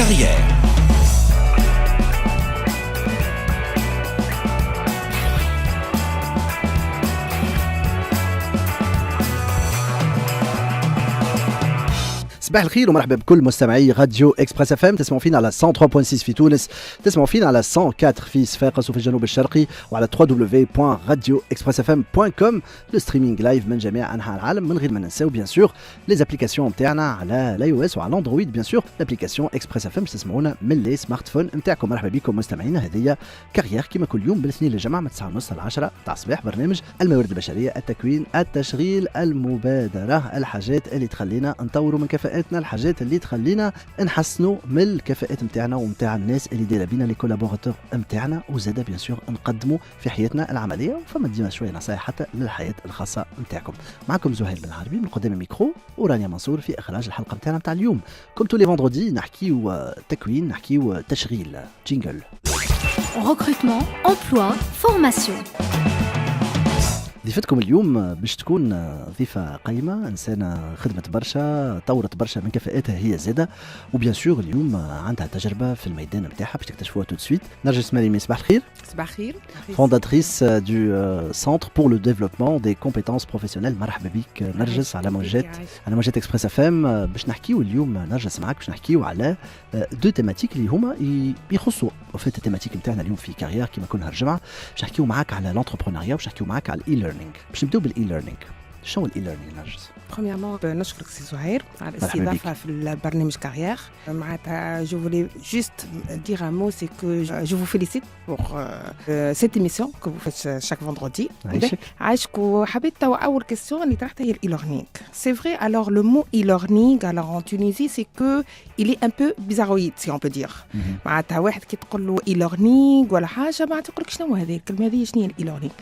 carrière. صباح الخير ومرحبا بكل مستمعي راديو اكسبريس اف ام. تسمعوا فينا على 103.6 في تونس، تسمعوا فينا على 104 في صفاقس وفي الجنوب الشرقي، وعلى www.radioexpressfm.com لو ستريمينغ لايف من جميع انحاء العالم، من غير ما ننساو بيان سور لي زابليكاسيون نتاعنا على الاي او اس وعلى الاندرويد بيان سور. لابليكاسيون اكسبريس اف ام تسمعونا من لي سمارت فون نتاعكم. مرحبا بكم مستمعينا، هذه كارير كما كل يوم بالاثنين للجمعه من 9:30 ل 10 تاع الصباح، برنامج الموارد البشريه، التكوين، التشغيل، المبادره، الحاجات اللي تخلينا نطوروا من كفاءتنا، الحاجات اللي تخلينا نحسنوا من الكفاءات نتاعنا ونتاع الناس اللي دايره بينا لي كولابوراتور نتاعنا، وزاده بيان سور نقدموا في حياتنا العمليه، وفما ديما شويه نصائح حتى للحياه الخاصه نتاعكم. معكم زهير بن عربي من قدام الميكرو، ورانيا منصور في اخراج الحلقه نتاعنا نتاع اليوم. كم تو لي فوندردي نحكيو تكوين، نحكيو تشغيل. جينجل. Recrutement, emploi, formation. ضيفتكم اليوم باش تكون ضيفة قيمة، إنسانة خدمت برشا، طورت برشا من كفاءاتها هي زادة، وبيان سور اليوم عندها تجربة في الميدان نتاعها باش تكتشفوها تو سويت. نرجس مريمي، صباح الخير. صباح الخير. فونداتريس du Centre pour le développement des compétences professionnelles. مرحبا بك نرجس على موجات اكسبريس اف ام. باش نحكيو اليوم نرجس معك، باش نحكيو على دو تيماتيك اللي هما يخصوا وفات التيماتيك نتاعنا اليوم في كارير كما كل نهار الجمعة. باش نحكيو معك على لونتربرونيا، باش نحكيو معك على الاي ليرنينغ. باش نبداو بالاي ليرنينغ. شنو الاي ليرنينغ نرجس؟ Premièrement, نشكرك سي زهير على الاستضافة في البرنامج كارير. معناتها je voulais juste dire un mot, c'est que je vous félicite pour cette émission que vous faites chaque vendredi. عايشك. وحبيت توا أول question اللي طرحتها هي الإي ليرنينغ. C'est vrai, alors le mot e-learning alors en Tunisie c'est que il est un peu bizarroïde si on peut dire. معناتها واحد كي تقول له e-learning ولا حاجة ما تقولك شنو هذه الكلمة هذه، شنو هي الإي-learning.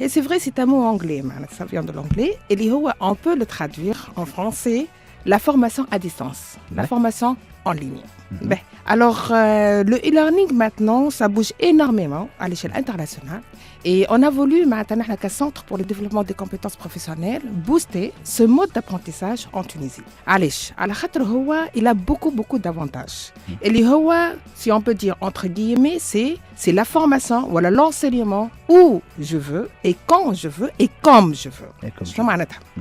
Et c'est vrai, c'est un mot anglais, معناتها ça vient de l'anglais. اللي هو on peut le traduire en français la formation à distance, la formation en ligne. Alors, le e-learning maintenant, ça bouge énormément à l'échelle internationale. Et on a voulu, maintenant, qu'un centre pour le développement des compétences professionnelles, booster ce mode d'apprentissage en Tunisie. Allez, il a beaucoup d'avantages. Et si on peut dire entre guillemets, c'est la formation, voilà l'enseignement où je veux et quand je veux et comme je veux. شنو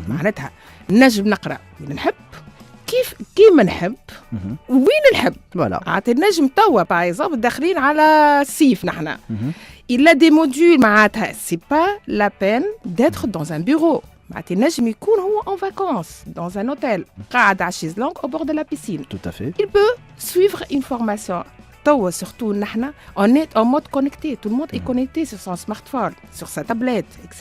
معناتها نجم نقرا وين نحب، كيما نحب، وين نحب. فوالا عاد نجم توا باغ اكزومبل داخلين على الصيف نحنا. Il a des modules معناتها c'est pas la peine d'être dans un bureau. معناتها نجم يكون هو en vacances dans un hôtel قاعد على الشيزلونغ au bord de la piscine. Tout à fait. Il peut suivre une formation. Surtout, on est en mode connecté. Tout le monde est connecté sur son smartphone, sur sa tablette, etc.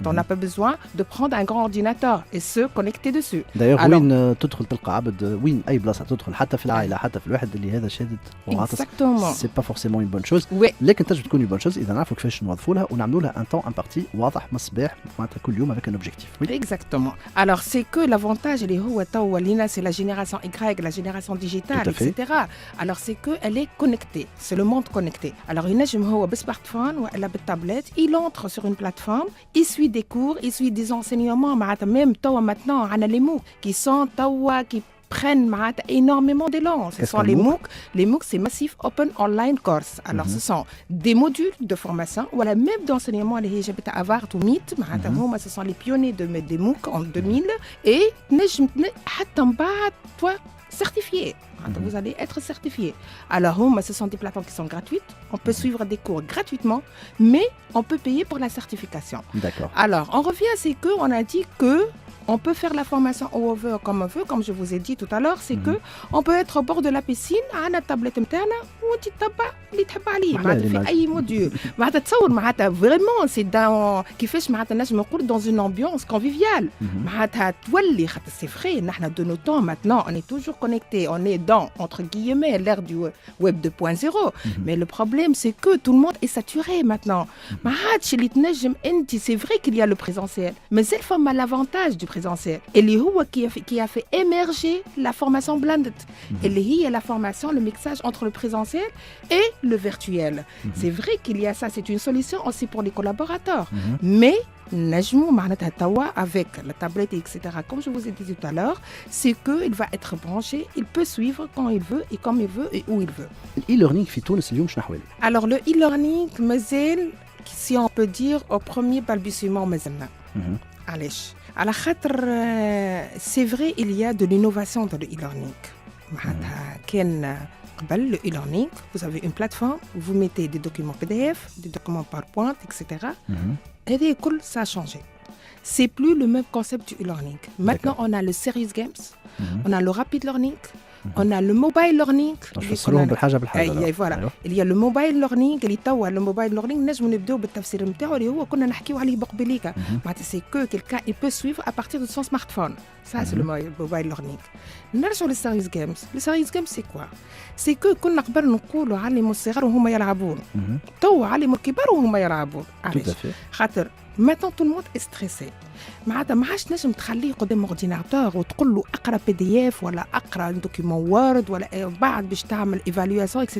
On n'a pas besoin de prendre un grand ordinateur et se connecter dessus. D'ailleurs, وين تدخل تلقى عبد، وين أي بلاصة تدخل، حتى في العائلة، حتى في الواحد اللي هذا شادد وعاطس. Exactement. C'est pas forcément une bonne chose. لكن تجد تكون une bonne chose إذا نعرفوا كيفاش نوظفوا لها ونعملوا لها un temps imparti واضح من الصباح معناتها كل يوم avec un objectif. Exactement. Alors c'est que l'avantage اللي هو توا لينا c'est la génération Y, la génération digitale, etc. Alors c'est que elle est connecté, c'est le monde connecté. Alors il نجم هو بالسمارتفون ولا بالتابلت, il entre sur une plateforme, il suit des cours, il suit des enseignements. Même توا maintenant on a les MOOC qui sont توا qui prennent énormément d'élan. Ce sont les MOOC. Les MOOC, c'est Massive Open Online Course. Alors, ce sont des modules de formation ou même d'enseignement. Les GBT Avart ou MIT, ce sont les pionniers des MOOC en 2000. Et toi, certifié. Vous allez être certifié. Alors, ce sont des plateformes qui sont gratuites. On peut suivre des cours gratuitement, mais on peut payer pour la certification. D'accord. Alors, on revient à ce qu'on a dit que on peut faire la formation où on veut, comme on veut, comme je vous ai dit tout à l'heure, c'est que on peut être au bord de la piscine, à la tablette interne, ou tu tapes les tapes في أي module. Vraiment, c'est dans dans une ambiance conviviale. C'est vrai, de nos temps maintenant, on est toujours connecté, on est dans entre guillemets l'ère du web 2.0. Mais le problème, c'est que tout le monde est saturé maintenant. C'est vrai qu'il y a le présentiel, mais cette femme a l'avantage du présentiel. Et qui a fait émerger la formation blended. Et la formation, le mixage entre le présentiel et le virtuel. C'est vrai qu'il y a ça, c'est une solution aussi pour les collaborateurs. Mais نجمو معناتها توا avec la tablette etc. Comme je vous ai dit tout à l'heure, c'est qu'il va être branché, il peut suivre quand il veut et comme il veut et où il veut. الاي-ليرنينغ في تونس اليوم شنو احواله؟ Alors le e-learning مازال si on peut dire au premier balbutiement مازلنا. علاش؟ على خاطر c'est vrai il y a de l'innovation dans le e-learning. معناتها كان قبل le e-learning, vous avez une plateforme, vous mettez des documents PDF, des documents PowerPoint, etc. Et cool, ça a changé. C'est plus le même concept du e-learning. Maintenant, on a le serious games, on a le rapid learning, on a le mobile learning. Voilà. Il y a le mobile learning, le mobile learning, نجم نبداو بالتفسير نتاعو اللي هو كنا نحكيو عليه بقبليك. معناتها c'est que quelqu'un il peut suivre à partir de son smartphone. Ça c'est le mobile learning. نرجعوا للسيريس جيمز. السيريس جيمز c'est quoi? C'est que كنا قبل نقولوا علموا الصغار وهم يلعبون. تو علموا الكبار وهم يلعبون. علاش؟ خاطر maintenant tout le monde est stressé. معناتها ما عادش نجم تخليه قدام اورديناتور وتقول له اقرا PDF ولا اقرا دوكيومون وورد ولا بعد باش تعمل ايفالواسيون etc.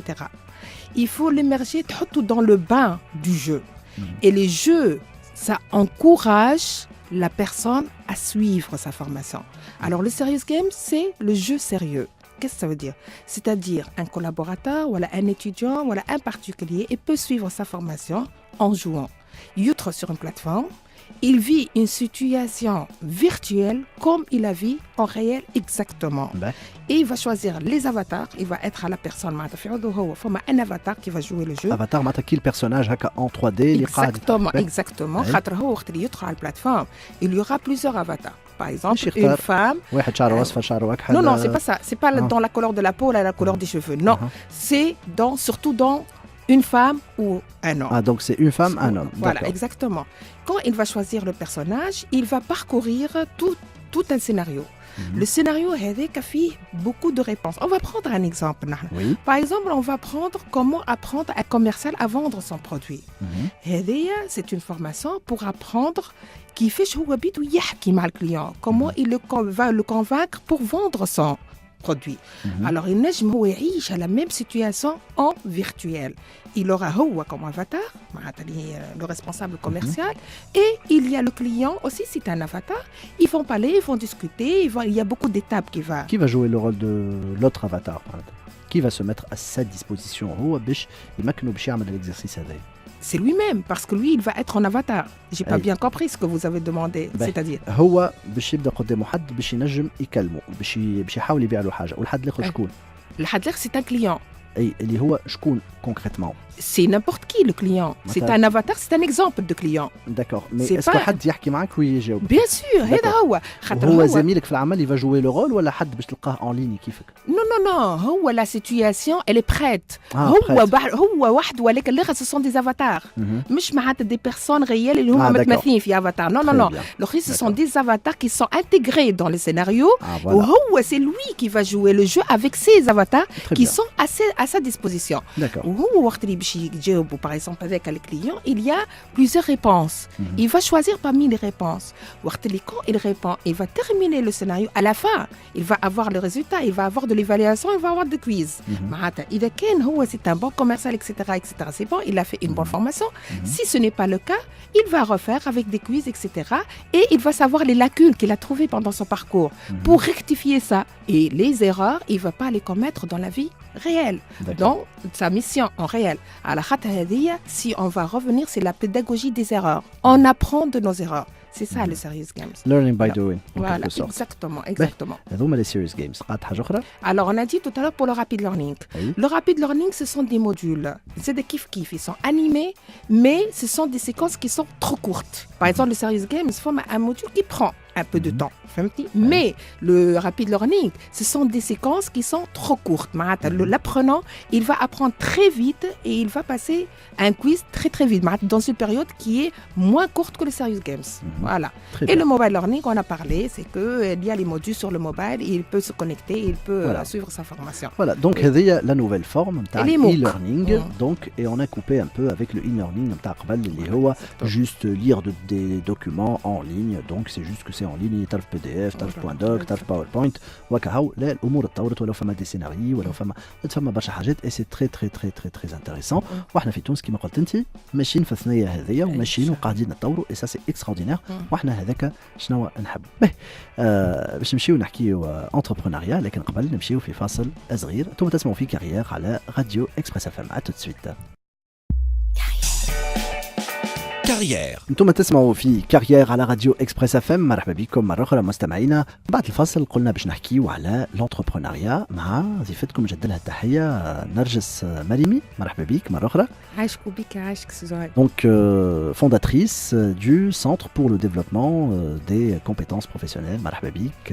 Il faut l'émerger تحطه dans le bain du jeu. Et les jeux ça encourage la personne à suivre sa formation. Alors le serious game c'est le jeu sérieux. Qu'est-ce que ça veut dire? C'est-à-dire un collaborateur ou un étudiant ou un particulier il peut suivre sa formation en jouant. Il entre sur une plateforme, il vit une situation virtuelle comme il la vit en réel exactement. Et il va choisir les avatars, il va être à la personne. Un avatar qui va jouer le jeu. Avatar, qui le personnage en 3D. Exactement. Il y la plateforme. Il y aura plusieurs avatars. Par exemple, une femme. Non, c'est pas ça. C'est pas dans la couleur de la peau, la couleur des cheveux. Non, c'est surtout dans une femme ou un homme. Ah, donc c'est une femme, un homme. Voilà, exactement. Quand il va choisir le personnage, il va parcourir tout un scénario. Le scénario a fait beaucoup de réponses. On va prendre un exemple. Oui. Par exemple, on va prendre comment apprendre un commercial à vendre son produit. C'est une formation pour apprendre qui fait le client. Comment il va le convaincre pour vendre son produit. Alors, il نجم à la même situation en virtuel. Il aura comme avatar, le responsable commercial, et il y a le client aussi, c'est un avatar. Ils vont parler, ils vont discuter, il y a beaucoup d'étapes qui va. Qui va jouer le rôle de l'autre avatar? Qui va se mettre à sa disposition? L'exercice c'est lui-même, parce que lui, il va être en avatar. J'ai pas bien compris ce que vous avez demandé. C'est-à-dire هو باش يبدا قدامه حد باش ينجم يكلمه باش يحاول يبيع له حاجه والحد الاخر شكون؟ الحد الاخر c'est un client. اي اللي هو شكون concrètement? C'est n'importe qui le client. C'est un avatar, c'est un exemple de client. D'accord, mais est-ce que حد يحكي معك ويجاوب؟ Bien sûr, هذا هو. هو زميلك في العمل يفا جوي لو رول ولا حد باش تلقاه اون ليني كيفك؟ Non, هو la situation elle est prête. هو واحد ولكن اللي ce sont des avatars. مش معناتها des personnes réelles اللي هما متمثلين في avatar. Non. Le ce sont des avatars qui sont intégrés dans le scénario. وهو c'est lui qui va jouer le jeu avec ses avatars qui sont à sa disposition. D'accord. وهو وقت اللي par exemple avec le client, il y a plusieurs réponses. Il va choisir parmi les réponses. Quand il répond, il va terminer le scénario. À la fin, il va avoir le résultat, il va avoir de l'évaluation, il va avoir des quiz. C'est un bon commercial, etc. C'est bon, il a fait une bonne formation. Si ce n'est pas le cas, il va refaire avec des quiz, etc. Et il va savoir les lacunes qu'il a trouvées pendant son parcours pour rectifier ça. Et les erreurs, il ne va pas les commettre dans la vie réelle. Dans sa mission en réel. Si on va revenir, c'est la pédagogie des erreurs. On apprend de nos erreurs. C'est ça le serious games. Learning by doing. Voilà, exactement. Les serious games. Alors on a dit tout à l'heure pour le rapid learning. Oui. Le rapid learning, ce sont des modules. C'est des kiff. Ils sont animés, mais ce sont des séquences qui sont trop courtes. Par exemple, le serious games forme un module qui prend un peu de temps. Mais le rapid learning, ce sont des séquences qui sont trop courtes. L'apprenant, il va apprendre très vite et il va passer un quiz très vite dans une période qui est moins courte que le serious games. Voilà. Et le mobile learning, on a parlé, c'est qu'il y a les modules sur le mobile, il peut se connecter, il peut suivre sa formation. Voilà, donc il y a la nouvelle forme de e-learning. Donc, et on a coupé un peu avec le e-learning, juste lire des documents en ligne. Donc c'est juste que دوسي اون ليني، تعرف بي دي اف، تعرف بوان دوك، تعرف باوربوينت وكهو. لا الامور تطورت، ولو فما دي سيناريو، ولو فما برشا حاجات، اي سي تري تري تري تري تري انتريسون. واحنا في تونس كما قلت انت ماشيين في الثنيه هذيا وماشيين وقاعدين نتطوروا، اي سا سي اكستراوردينير. واحنا هذاك شنو نحب به. باش نمشيو نحكيو انتربرونيا، لكن قبل نمشيو في فاصل صغير. انتم تسمعوا في كارير على راديو اكسبريس اف ام. ا تو سويت. كارير. انتم تسمعوا في كارير على راديو اكسبريس اف ام. مرحبا بكم مره اخرى مستمعينا. بعد الفاصل قلنا باش نحكيو على لونتربرونيا مع ضيفتكم جد لها التحيه نرجس مريمي. مرحبا بك مره اخرى. عايشك بك، عايشك سوزان. Donc fondatrice du Centre pour le développement des compétences professionnelles. مرحبا بك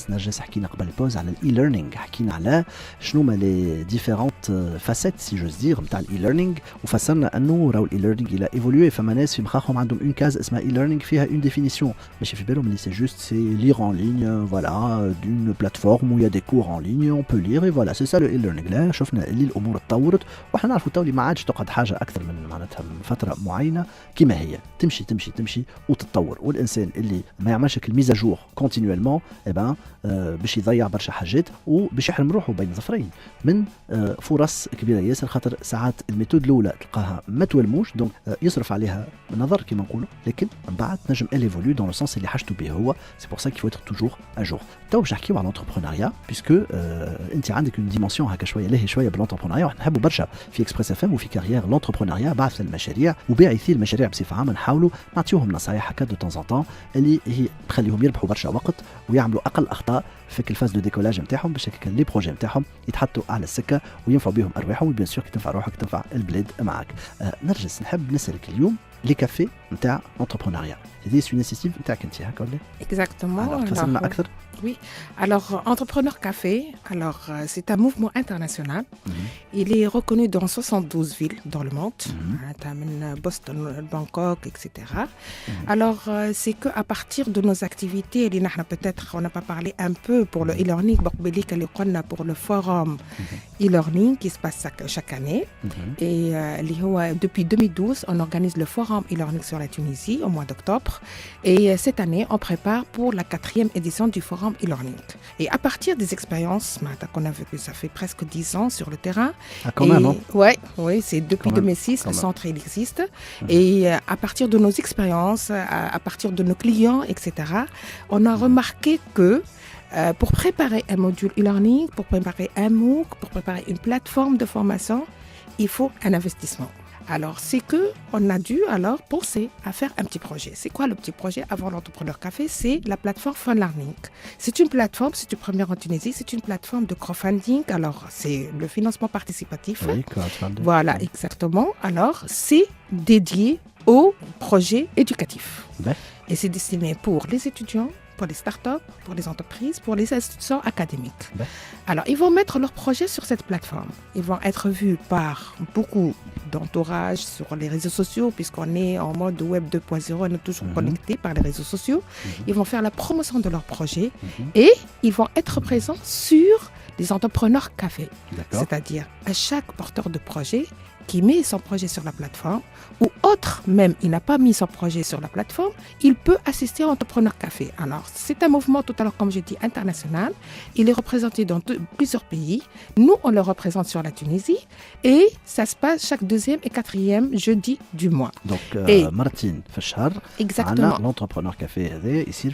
نرجس. حكينا قبل البوز على الاي ليرنينغ، حكينا على شنو ما لي ديفيرونت فاسيت سي جوز دير نتاع الاي ليرنينغ، وفسرنا انه راهو الاي ليرنينغ الى ايفولوي. فما ناس في مخاخهم عندهم اون كاز اسمها اي ليرنينغ فيها اون ديفينيسيون، ماشي في بالهم اللي سي جوست سي لير ان ليني فوالا دون بلاتفورم ويا دي كور ان ليني اون بو لير اي فوالا سي سا لو اي ليرنينغ. لا شفنا اللي الامور تطورت، وحنا نعرفوا تو اللي ما عادش تقعد حاجه اكثر من معناتها من فتره معينه كما هي تمشي تمشي تمشي وتتطور. والانسان اللي ما يعملش الميزاجور كونتينيوالمون باش يضيع برشا حاجات وباش يحرم روحه بين ظفرين من فرص كبيره ياسر. خاطر ساعات الميثود الاولى تلقاها ما توالموش، دونك يصرف عليها بالنظر كما نقولوا، لكن من بعد نجم اليفولو دون لو سونس اللي حاجته به هو. سي بور سا كي فو اتر توجور ا جور. تو باش نحكيو على لونتربرونيا بيسكو انت عندك اون ديمونسيون هكا شويه لاهي شويه باللونتربرونيا، وحنا نحبوا برشا في اكسبريس اف ام وفي كارير لونتربرونيا بعث المشاريع وباعثي المشاريع بصفه عامه نحاولوا نعطيوهم نصائح هكا دو طون طون اللي هي تخليهم يربحوا برشا وقت ويعملوا اقل اخطاء في الفاز دو ديكولاج نتاعهم، باش هكا لي بروجي نتاعهم يتحطوا على السكه وينفعوا بهم ارواحهم، وبيان سور كي تنفع روحك تنفع البلاد معاك. نرجس نحب نسالك اليوم لي كافي نتاع لونتربرونيا، هذه سو انيسيتيف نتاعك انت هكا ولا؟ Exactement. تفصلنا اكثر. Oui, alors Entrepreneur Café, alors c'est un mouvement international. Il est reconnu dans 72 villes dans le monde, Boston, Bangkok, etc. Alors c'est qu'à partir de nos activités, peut-être on n'a pas parlé un peu pour le e-learning, pour le forum e-learning qui se passe chaque année. Et depuis 2012, on organise le forum e-learning sur la Tunisie au mois d'octobre. Et cette année, on prépare pour la 4e édition du forum e-learning. Et à partir des expériences qu'on a vécues, ça fait presque 10 ans sur le terrain. Ah, quand même, hein? Oui, c'est depuis 2006, le centre il existe. Et à partir de nos expériences, à partir de nos clients, etc., on a remarqué que pour préparer un module e-learning, pour préparer un MOOC, pour préparer une plateforme de formation, il faut un investissement. Alors, c'est qu'on a dû alors penser à faire un petit projet. C'est quoi le petit projet avant l'Entrepreneur Café? C'est la plateforme Fun Learning. C'est une plateforme, c'est une première en Tunisie, c'est une plateforme de crowdfunding. Alors, c'est le financement participatif. Oui, crowdfunding. Voilà, exactement. Alors, c'est dédié aux projets éducatifs. Et c'est destiné pour les étudiants, pour les startups, pour les entreprises, pour les institutions académiques. Alors, ils vont mettre leurs projets sur cette plateforme. Ils vont être vus par beaucoup d'entourage sur les réseaux sociaux, puisqu'on est en mode web 2.0, on est toujours connecté par les réseaux sociaux. Ils vont faire la promotion de leurs projets et ils vont être présents sur les entrepreneurs cafés. C'est-à-dire à chaque porteur de projet qui met son projet sur la plateforme, ou autre même, il n'a pas mis son projet sur la plateforme, il peut assister à Entrepreneur Café. Alors, c'est un mouvement, tout à l'heure, comme je dis, international. Il est représenté dans plusieurs pays. Nous, on le représente sur la Tunisie. Et ça se passe chaque 2e et 4e jeudi du mois. Donc, Martine Fachar, l'Entrepreneur Café, ici,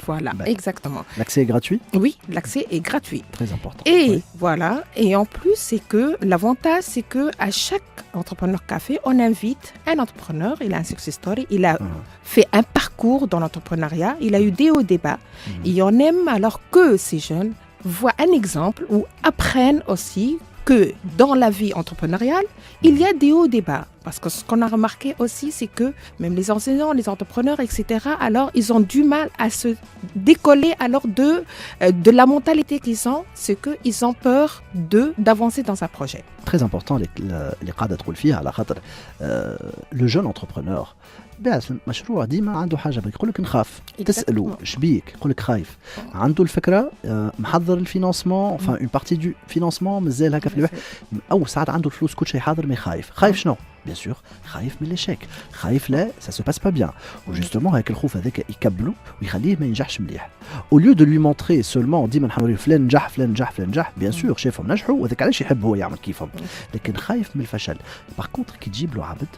Voilà, exactement. L'accès est gratuit? Oui, l'accès est gratuit. Très important. Et voilà. Et en plus, c'est que l'avantage, c'est qu'à chaque Entrepreneur Café, on invite un entrepreneur, il a un success story, il a fait un parcours dans l'entrepreneuriat, il a eu des hauts débats. Et on aime alors que ces jeunes voient un exemple ou apprennent aussi que dans la vie entrepreneuriale, il y a des hauts débats. Parce que ce qu'on a remarqué aussi, c'est que même les enseignants, les entrepreneurs, etc., alors ils ont du mal à se décoller alors de la mentalité qu'ils ont, c'est qu'ils ont peur d'avancer dans un projet. Très important, les قاعدة تقول فيها على خاطر le jeune entrepreneur باعث المشروع ديما عنده حاجه يقول لك نخاف، تساله شبيك يقول لك خايف، عنده الفكره محضر الفينانسمون enfin une partie du financement مازال هكا في الواحد، او ساعات عنده الفلوس كل شيء حاضر ما خايف. خايف شنو؟ bien sûr خايف من l'échec خايف لا ça se passe pas bien وجوستومون هاك الخوف هذاك يكبلو ويخليه ما ينجحش مليح au lieu de lui montrer seulement ديما نحاولوا فلان نجح فلان نجح فلان نجح bien sûr شافهم نجحوا وذاك علاش يحب هو يعمل كيفهم لكن خايف من الفشل باغ كونتر كي تجيب له عبد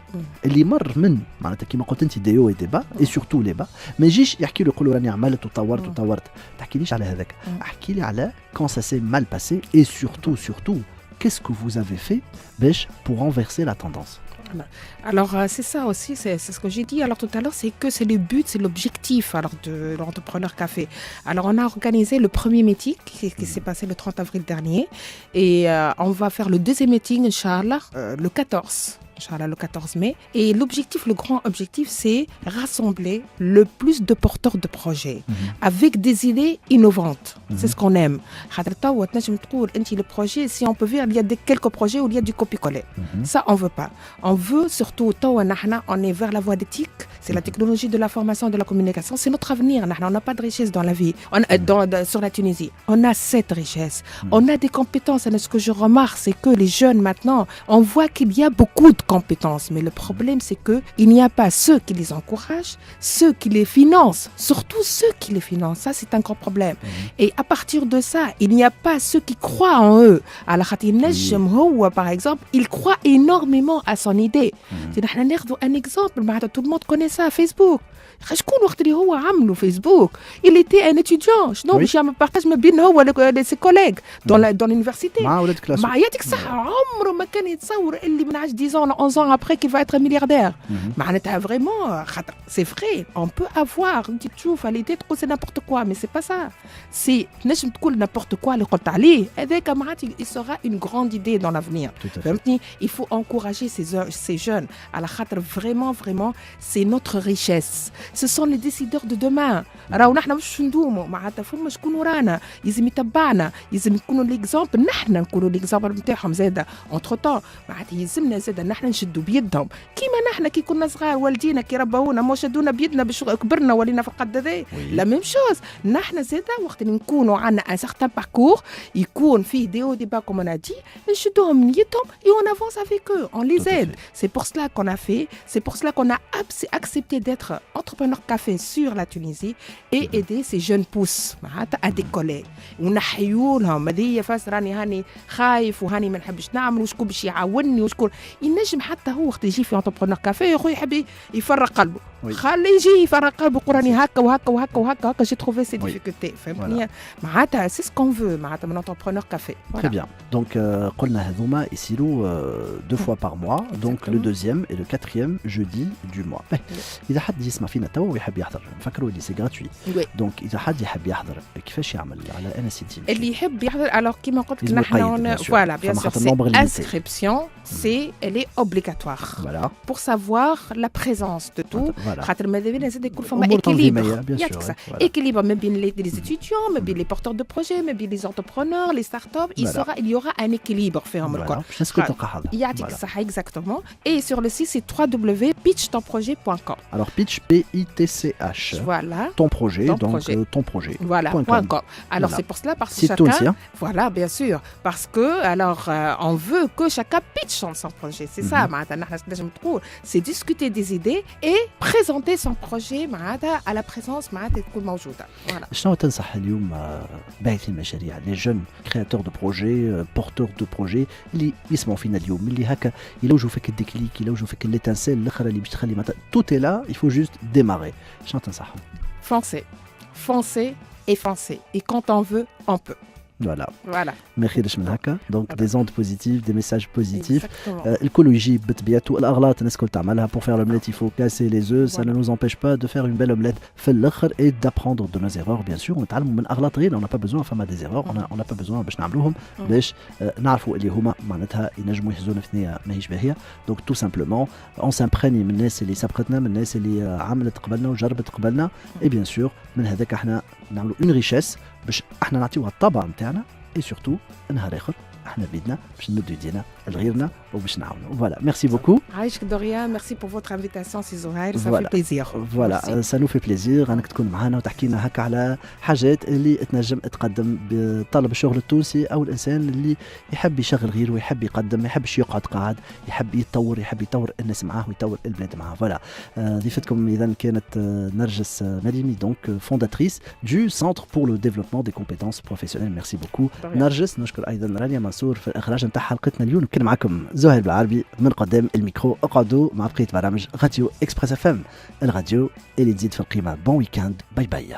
اللي مر من معناتها كيما قلت انت ديو ديبا اي سورتو لي با ما يجيش يحكي له يقول له راني عملت وطورت تحكيليش على هذاك احكي لي على quand ça s'est mal passé et surtout qu'est-ce que vous avez fait pour renverser la tendance. Alors c'est ça aussi, c'est ce que j'ai dit alors tout à l'heure, c'est que c'est le but, c'est l'objectif alors de l'entrepreneur café. Alors on a organisé le premier meeting qui s'est passé le 30 avril dernier et on va faire le deuxième meeting, Inch'Allah, le 14. Inch'Allah, le 14 mai. Et l'objectif, le grand objectif, c'est rassembler le plus de porteurs de projets avec des idées innovantes. C'est ce qu'on aime. Le projet, si on peut dire, il y a quelques projets où il y a du copier-coller. Ça, on ne veut pas. On veut surtout, on est vers la voie d'éthique. C'est la technologie de la formation et de la communication. C'est notre avenir. On n'a pas de richesse dans la vie, sur la Tunisie. On a cette richesse. On a des compétences. Et ce que je remarque, c'est que les jeunes, maintenant, on voit qu'il y a beaucoup de compétences. Mais le problème, c'est qu'il n'y a pas ceux qui les encouragent, ceux qui les financent, surtout ceux qui les financent. Ça, c'est un grand problème. Et à partir de ça, il n'y a pas ceux qui croient en eux. Alors, par exemple, il croit énormément à son idée. Un exemple, tout le monde connaît ça, Facebook. Il était un étudiant. Je me partage ses collègues dans l'université. Il 11 ans après qu'il va être milliardaire. Vraiment, c'est vrai, on peut avoir une petite chouf à l'idée, c'est n'importe quoi, mais c'est pas ça. C'est n'importe quoi, il sera une grande idée dans l'avenir. Il faut encourager ces jeunes. Vraiment, c'est notre richesse. Ce sont les décideurs de demain. Entre-temps, نحن نشدوا بيدهم كيما نحن كي كنا صغار والدينا كي ربونا مو شدونا بيدنا باش كبرنا ولينا في القد هذا لا ميم شوز نحن زاده وقت اللي نكونوا عندنا ان سارتان باركور يكون فيه دي او دي با كوم انا دي نشدوهم من يدهم et on avance avec eux on les aide c'est pour cela qu'on a fait c'est pour cela qu'on a accepté d'être entrepreneur café sur la Tunisie et aider ces jeunes pousses à décoller ونحيوا لهم هذه فاس راني هاني خايف وهاني ما نحبش نعمل وشكون باش يعاونني وشكون ينجم حتى هو وقت يجي في انتربرونور كافي يا خويا يحب يفرق قلبه خليه يجي يفرق قلبه قراني هكا وهكا وهكا وهكا هكا جي تروفي سي ديفيكولتي فهمتني معناتها سي سكون فو معناتها من انتربرونور كافي très bien donc قلنا هذوما يصيروا 2 fois par mois donc le deuxième et le quatrième jeudi du mois اذا حد يسمع فينا توا ويحب يحضر نفكروا اللي سي gratuit donc اذا حد يحب يحضر كيفاش يعمل على NST اللي يحب يحضر alors كيما قلت لك نحن voilà bien sûr l'inscription elle est obligatoire pour savoir la présence de tout خاطر ماذا بينا زاد يكون فما équilibre ما بين les étudiants ما بين les porteurs de projets ما بين les entrepreneurs les startups il y aura un équilibre فيهم الكل يعطيك الصحة exactement et sur le site c'est www.pitchtonprojet.com alors pitch P-I-T-C-H voilà ton projet donc ton projet voilà .com alors c'est pour cela parce que chacun voilà bien sûr parce que alors on veut que chacun pitch son projet c'est ça c'est discuter des idées et présenter son projet à la présence تكون موجودة voilà شنو تنصح اليوم باعثي المشاريع les jeunes créateurs de projets porteurs de projets اللي يسمعوا فينا اليوم اللي هكا يلوجوا فيك الديكليك يلوجوا فيك l'étincelle الاخرى اللي باش تخلي tout est là il faut juste démarrer شنو تنصحهم foncer et quand on veut on peut Voilà. ما خيرش من هكا donc des ondes positives des messages positifs الكل يجي بطبيعته الاغلاط الناس الكل تعملها pour faire l'omelette il faut casser les œufs ça ne nous empêche pas de faire une belle omelette في الاخر et d'apprendre de nos erreurs bien sûr نتعلموا من اغلاط غيرنا on n'a pas besoin فما des erreurs on n'a pas besoin باش نعملوهم باش نعرفوا اللي هما معناتها ينجموا يهزونا في ثنيه ماهيش باهيه donc tout simplement on s'imprègne من الناس اللي سبقتنا من الناس اللي عملت قبلنا وجربت قبلنا et bien sûr من هذاك احنا نعملوا une richesse باش احنا نعطيوها الطابع نتاعنا et surtout نهار اخر احنا بيدنا باش نمدوا يدينا لغيرنا وباش نعاونوا. فوالا ميرسي بوكو. عايشك دوريا، ميرسي بور فوتر انفيتاسيون سي زهير، سا Voilà. في بليزير. فوالا سا نو في بليزير انك تكون معنا وتحكي لنا هكا على حاجات اللي تنجم تقدم بطلب الشغل التونسي او الانسان اللي يحب يشغل غيره ويحب يقدم، ما يحبش يقعد قاعد، يحب يطور الناس معاه ويطور البلاد معاه. فوالا ضيفتكم اذا كانت نرجس مديني دونك فونداتريس دو سنتر بور لو ديفلوبمون دي كومبيتونس بروفيسيونيل. ميرسي بوكو نرجس. نشكر ايضا رانيا منصور في الاخراج نتاع حلقتنا اليوم. كان معكم زهير بالعربي من قدام الميكرو. اقعدوا مع بقيه برامج راديو اكسبريس اف ام، الراديو اللي تزيد في القيمه. بون ويكاند، باي باي.